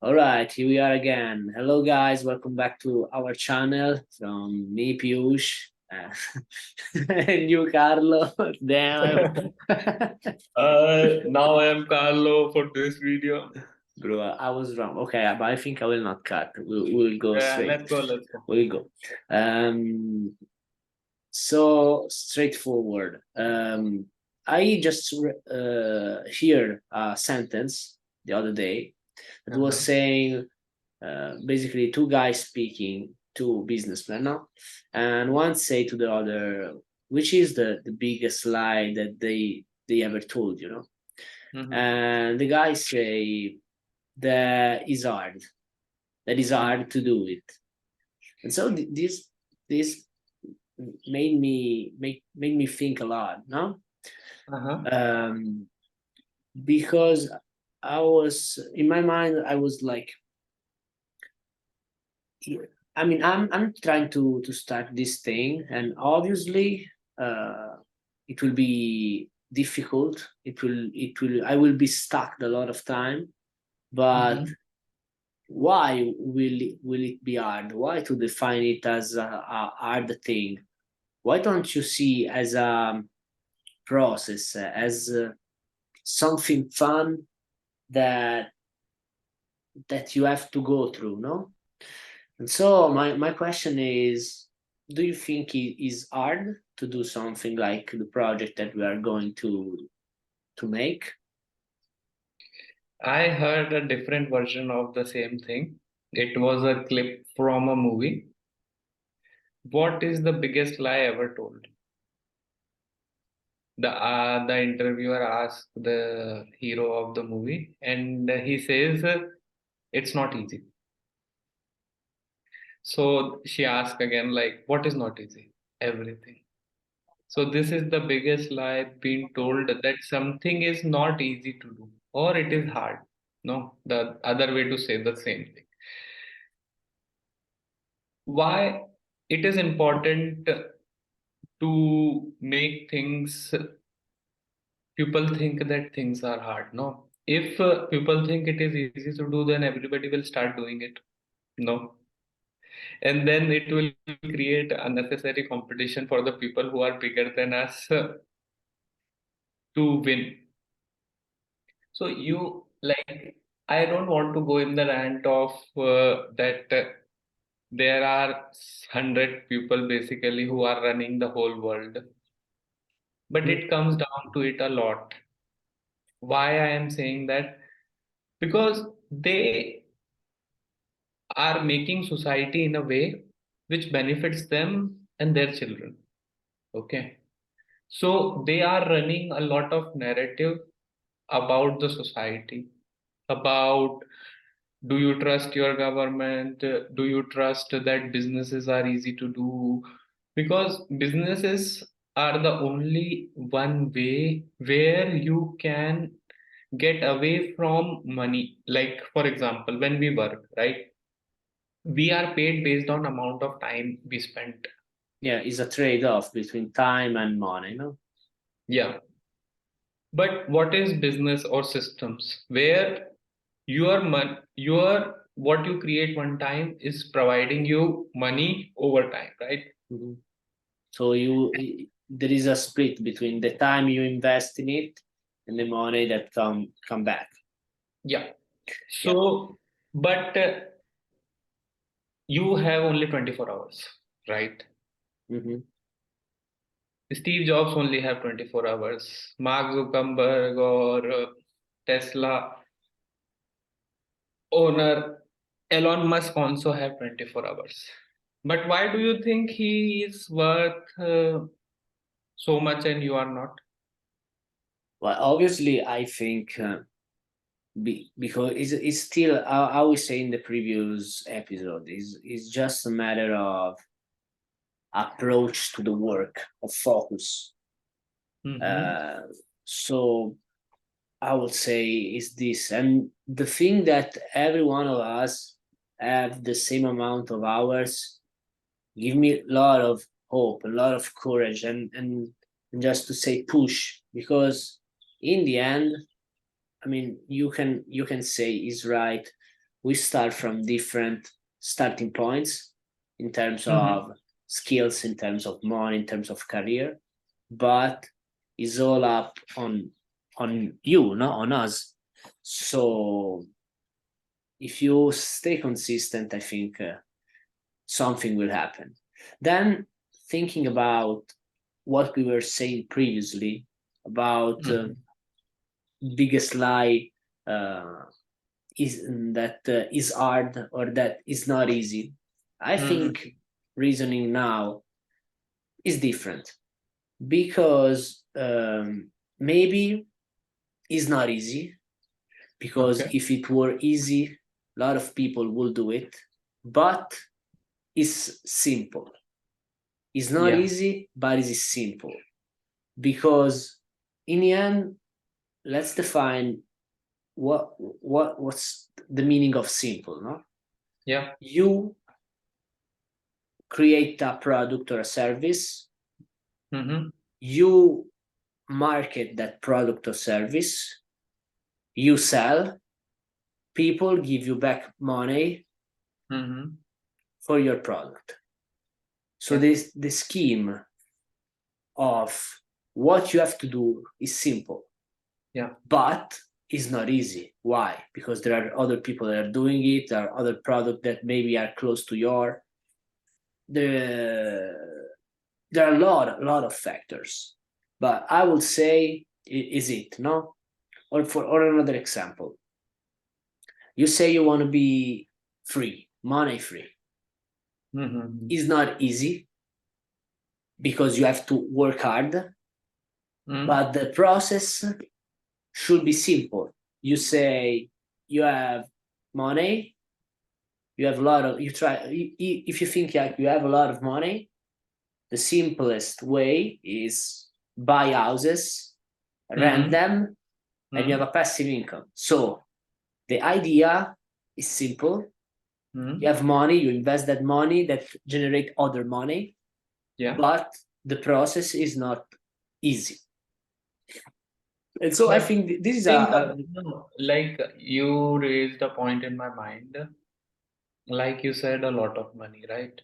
All right, here we are again. Hello, guys. Welcome back to our channel from me, Piyush, and you, Carlo. Damn. Now I am Carlo for this video. Bro, I was wrong. Okay, but I think I will not cut. We'll go Yeah, straight. let's go, let's go. We'll go. Um, so straightforward. I just hear a sentence the other day that was saying basically two guys speaking, two businessmen now, and one say to the other, which is the biggest lie that they ever told, and the guys say that is hard, that is hard to do it. And so this made me think a lot, no? um because I was in my mind, I was like, I mean, I'm trying to start this thing, and obviously, it will be difficult. I will be stuck a lot of time. But why will it be hard? Why to define it as a hard thing? Why don't you see as a process, as something fun that you have to go through, no? And so my question is, do you think it is hard to do something like the project that we are going to make? I heard a different version of the same thing. It was a clip from a movie. What is the biggest lie ever told? The interviewer asked the hero of the movie, and he says, it's not easy. So she asked again, like, what is not easy? Everything. So this is the biggest lie being told, that something is not easy to do or it is hard. No, the other way to say the same thing. Why it is important to make things, people think that things are hard. No, if people think it is easy to do, then everybody will start doing it. No, and then it will create unnecessary competition for the people who are bigger than us to win. So you like, I don't want to go in the rant of that there are 100 people basically who are running the whole world, but Mhm. it comes down to it a lot. Why I am saying that? Because they are making society in a way which benefits them and their children. Okay. So they are running a lot of narrative about the society, about, do you trust your government? Do you trust that businesses are easy to do? Because businesses are the only one way where you can get away from money. Like, for example, when we work, right? We are paid based on amount of time we spent. Yeah, it's a trade-off between time and money, no? Yeah. But what is business or systems where your what you create one time is providing you money over time, right? Mhm. So there is a split between the time you invest in it and the money that come back. Yeah. Yeah. So, but you have only 24 hours, right? Hmm. Steve Jobs only have 24 hours. Mark Zuckerberg or Tesla owner Elon Musk also have 24 hours. But why do you think he is worth so much and you are not? Well, obviously, I think because it's still, I was saying in the previous episode, is just a matter of approach to the work, of focus. Mm-hmm. Uh, so I would say is this, and the thing that every one of us have the same amount of hours give me a lot of hope, a lot of courage, and just to say push, because in the end, I mean, you can say is right. we start from different starting points in terms Mm-hmm. of skills, in terms of money, in terms of career, but it's all up on you, not on us. So if you stay consistent, I think something will happen. Then thinking about what we were saying previously about Mm-hmm. biggest lie uh, is that is hard or that is not easy. I Mm-hmm. think reasoning now is different because maybe it's not easy, because Okay. if it were easy, a lot of people will do it, but it's simple. It's not Yeah. easy, but it is simple because in the end, let's define what's the meaning of simple. No, Yeah. you create a product or a service, Mm-hmm. you market that product or service, you sell, people give you back money Mm-hmm. for your product. So Yeah. this the scheme of what you have to do is simple, Yeah. but it's not easy. Why? Because there are other people that are doing it, there are other products that maybe are close to your. The there are a lot of factors, but I would say is it no? Or another example, you say you want to be free, money free. Mm-hmm. It's not easy because you have to work hard, Mm-hmm. but the process should be simple. You say you have money, you have a lot of, you try, if you think like you have a lot of money, the simplest way is buy houses, rent Mm-hmm. them, and you have Mm-hmm. a passive income. So the idea is simple. You Mm-hmm. have money, you invest that money that generate other money, Yeah. but the process is not easy. And so I But think this is think a no, like you raised a point in my mind, like you said, a lot of money, right?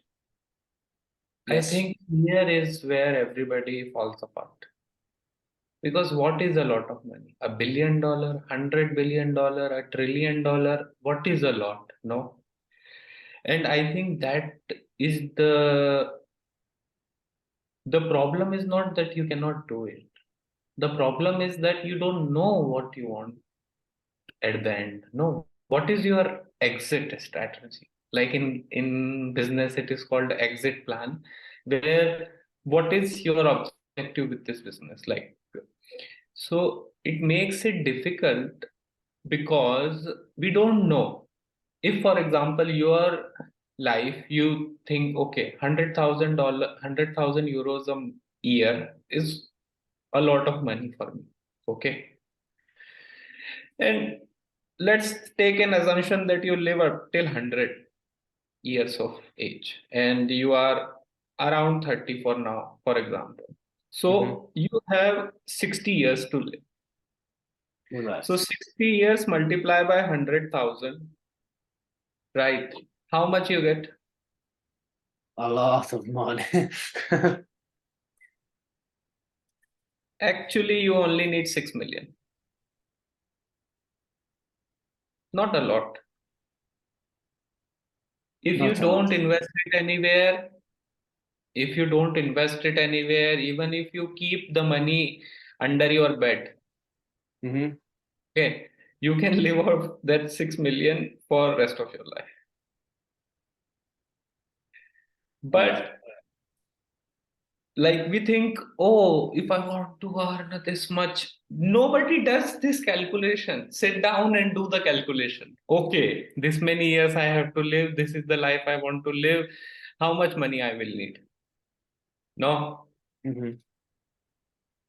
I yes. think here is where everybody falls apart. Because what is a lot of money? $1 billion, $100 billion, $1 trillion? What is a lot? No. And I think that is the problem is not that you cannot do it. The problem is that you don't know what you want at the end. No, what is your exit strategy? Like in business, it is called exit plan, where what is your objective with this business? Like, so it makes it difficult because we don't know. If, for example, your life, you think, okay, $100,000, 100,000 euros a year is a lot of money for me. Okay. And let's take an assumption that you live up till 100 years of age and you are around 30 for now, for example. Mhm. So you have 60 years to live. Right. So 60 years multiply by 100,000, right? How much you get? A lot of money. Actually, you only need 6 million. Not a lot. If you Not a lot. don't invest it anywhere, if you don't invest it anywhere, even if you keep the money under your bed, Mhm. okay, you can live off that 6 million for rest of your life. All right. But like we think, oh, if I want to earn this much, nobody does this calculation. Sit down and do the calculation. Okay, this many years I have to live. This is the life I want to live. How much money I will need? No, Mhm.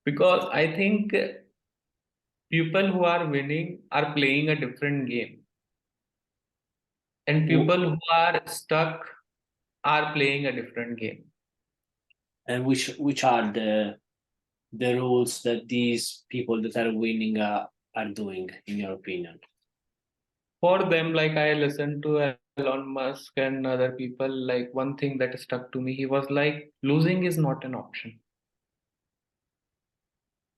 because I think people who are winning are playing a different game, and W- people who are stuck are playing a different game. And which are the rules that these people that are winning are doing, in your opinion? For them, like I listened to Elon Musk and other people, like one thing that stuck to me, he was like, losing is not an option.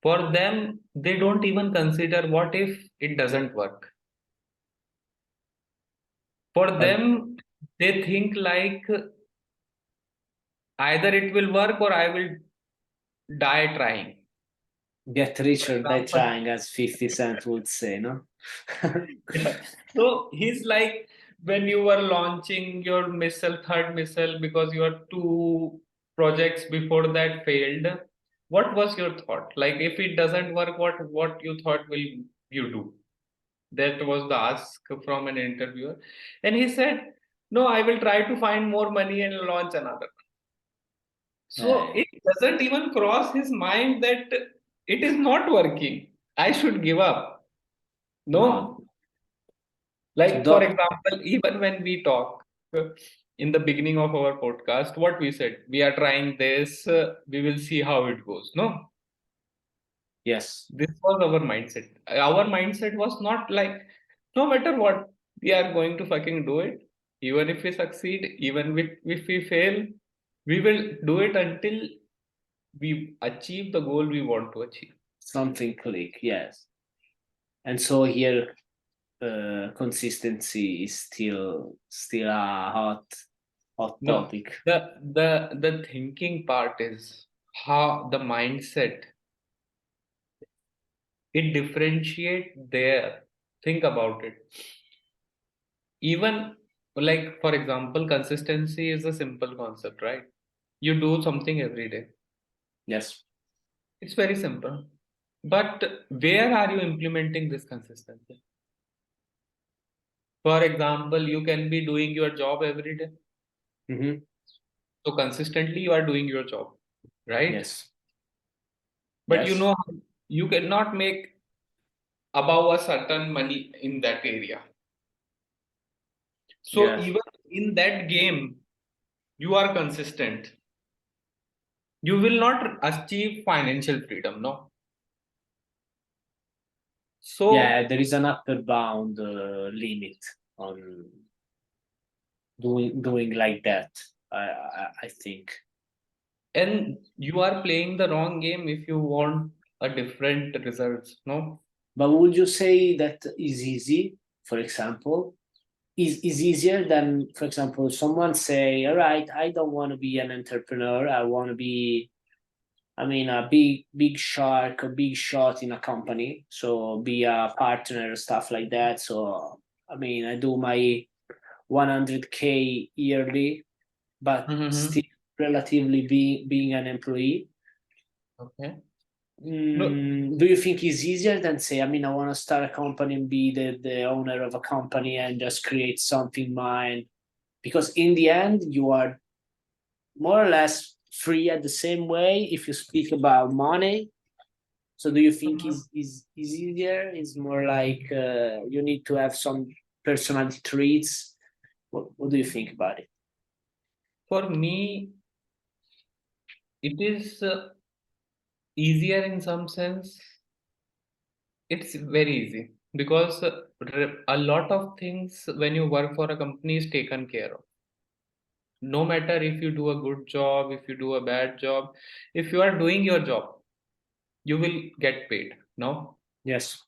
For them, they don't even consider what if it doesn't work. For But them, they think like either it will work or I will die trying. get For richer by example, trying, as 50 Cent would say, no? yeah. So he's like, when you were launching your missile, third missile, because your two projects before that failed, what was your thought? Like, if it doesn't work, what you thought will you do? That was the ask from an interviewer, and he said, "No, I will try to find more money and launch another." So Yeah, it doesn't even cross his mind that it is not working. I should give up. no. No, So like, for do example, even when we talk in the beginning of our podcast, what we said, we are trying this, we will see how it goes. No, yes, this was our mindset. Our mindset was not like, no matter what, we are going to fucking do it. Even if we succeed, even if we fail, we will do it until we achieve the goal we want to achieve. something click, yes. And so here, consistency is still a hot No, topic. the thinking part is how the mindset it differentiate there. Think about it. Even like for example, consistency is a simple concept, right? You do something every day. Yes. It's very simple. But where are you implementing this consistency? For example, you can be doing your job every day. Mm-hmm. So consistently you are doing your job, right? Yes. But Yes. you cannot make above a certain money in that area. So Yes. even in that game, you are consistent. You will not achieve financial freedom, no? Yeah, So, there is an upper bound limit on doing like that. I think. and you are playing the wrong game if you want a different results, no? But would you say that is easy? For example, is easier than, for example, someone say, "All right, I don't want to be an entrepreneur. I want to be, I mean, a big shark, a big shot in a company. So be a partner, stuff like that. So I mean, I do my 100K yearly, but Mm-hmm. still relatively being an employee." Okay. No, Do you think it's easier than say, I mean, I want to start a company and be the owner of a company and just create something mine? Because in the end, you are more or less free at the same way if you speak about money. So do you think mhm. is easier? It's more like you need to have some personality traits. What do you think about it? For me, it is easier in some sense. It's very easy because a lot of things when you work for a company is taken care of. No matter if you do a good job, if you do a bad job, if you are doing your job, you will get paid. No, Yes.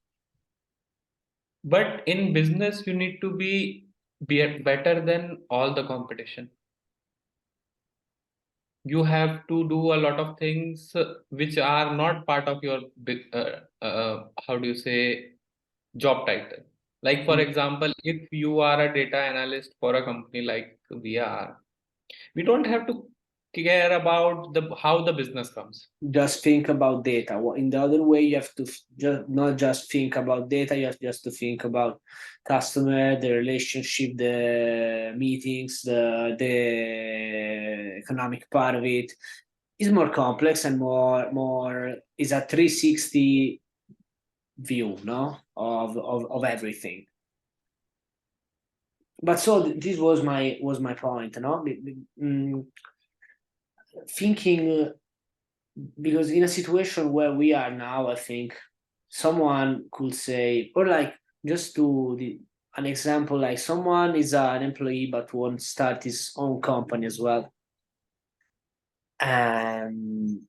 but in business, you need to be better than all the competition. You have to do a lot of things which are not part of your how do you say job title. Like for Mm. example, if you are a data analyst for a company like we are, we don't have to care about the how the business comes. Just think about data. In the other way, you have to just not just think about data. You have just to think about customer, the relationship, the meetings, the economic part of it. Is more complex and more is a 360 view, no, of everything. But so this was my point, no. Thinking, because in a situation where we are now, I think someone could say, or like, just to an example, like someone is an employee but wants to start his own company as well, and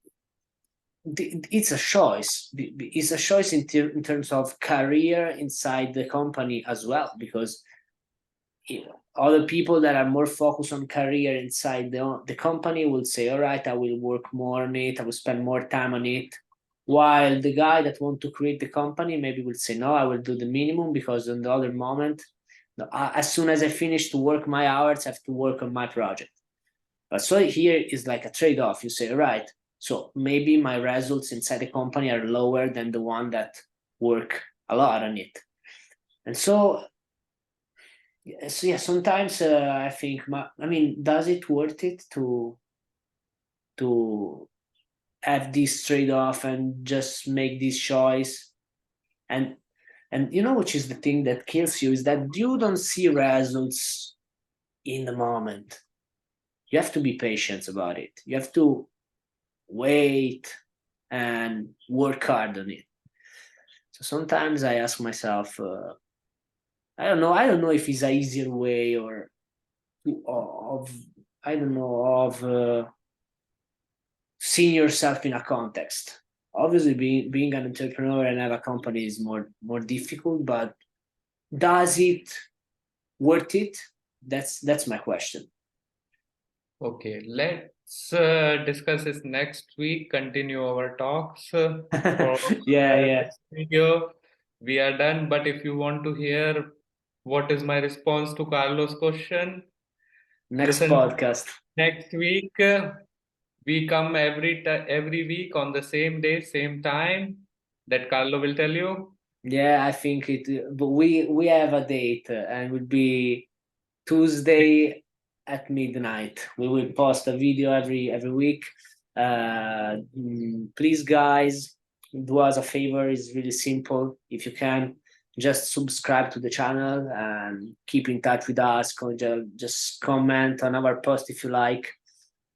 it's a choice. It's a choice in terms of career inside the company as well, because other people that are more focused on career inside the company will say, all right, I will work more on it, I will spend more time on it, while the guy that want to create the company maybe will say, no, I will do the minimum, because in the other moment, as soon as I finish to work my hours, I have to work on my project. But so here is like a trade-off. You say, all right, so maybe my results inside the company are lower than the one that work a lot on it. And so yeah, sometimes I think, I mean, does it worth it to have this trade-off and just make this choice? And which is the thing that kills you, is that you don't see results in the moment. You have to be patient about it. You have to wait and work hard on it. So sometimes I ask myself, I don't know if it's a easier way or of I don't know of seeing yourself in a context. Obviously, being an entrepreneur and have a company is more difficult, but does it worth it? That's my question. Okay, let's discuss this next week. Continue our talks for Yeah. this video. We are done. But if you want to hear what is my response to Carlos' question, Next listen podcast. next week. We come every week on the same day, same time that Carlo will tell you. Yeah, I think it. But we have a date, and would be Tuesday at midnight. We will post a video every week. Please, guys, do us a favor. It's really simple. If you can, just subscribe to the channel and keep in touch with us. Just comment on our post if you like.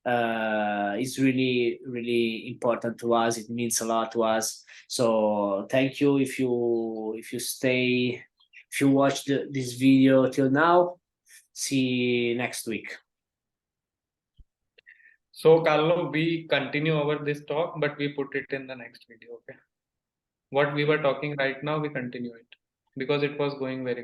It's really important to us. It means a lot to us. So thank you if you watched this video till now. See you next week. So, Carlo, we continue over this talk, but we put it in the next video. Okay. What we were talking right now, we continue it because it was going very